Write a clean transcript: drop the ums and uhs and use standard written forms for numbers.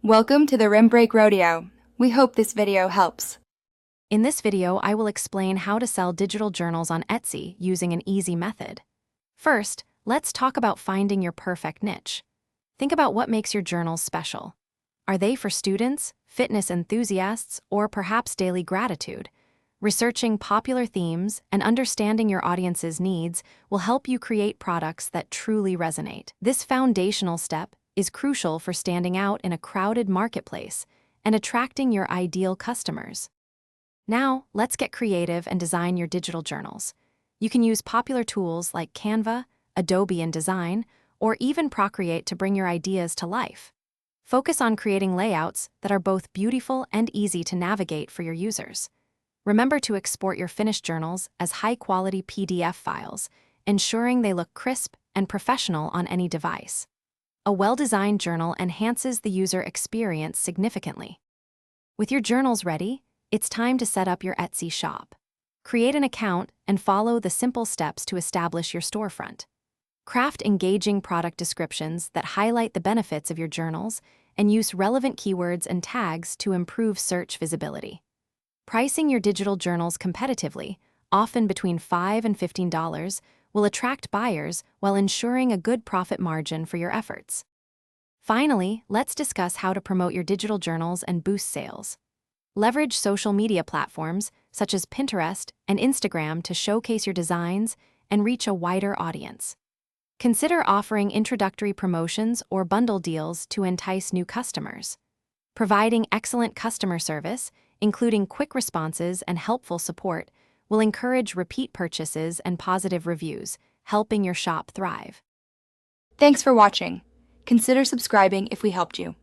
Welcome to the Rim Break Rodeo. We hope this video helps. In this video, I will explain how to sell digital journals on Etsy using an easy method. First, let's talk about finding your perfect niche. Think about what makes your journals special. Are they for students, fitness enthusiasts, or perhaps daily gratitude? Researching popular themes and understanding your audience's needs will help you create products that truly resonate. This foundational step is crucial for standing out in a crowded marketplace and attracting your ideal customers. Now, let's get creative and design your digital journals. You can use popular tools like Canva, Adobe InDesign, or even Procreate to bring your ideas to life. Focus on creating layouts that are both beautiful and easy to navigate for your users. Remember to export your finished journals as high-quality PDF files, ensuring they look crisp and professional on any device. A well-designed journal enhances the user experience significantly. With your journals ready, it's time to set up your Etsy shop. Create an account and follow the simple steps to establish your storefront. Craft engaging product descriptions that highlight the benefits of your journals and use relevant keywords and tags to improve search visibility. Pricing your digital journals competitively, often between $5 and $15, will attract buyers while ensuring a good profit margin for your efforts. Finally, let's discuss how to promote your digital journals and boost sales. Leverage social media platforms such as Pinterest and Instagram to showcase your designs and reach a wider audience. Consider offering introductory promotions or bundle deals to entice new customers. Providing excellent customer service, including quick responses and helpful support, will encourage repeat purchases and positive reviews, helping your shop thrive. Thanks for watching. Consider subscribing if we helped you.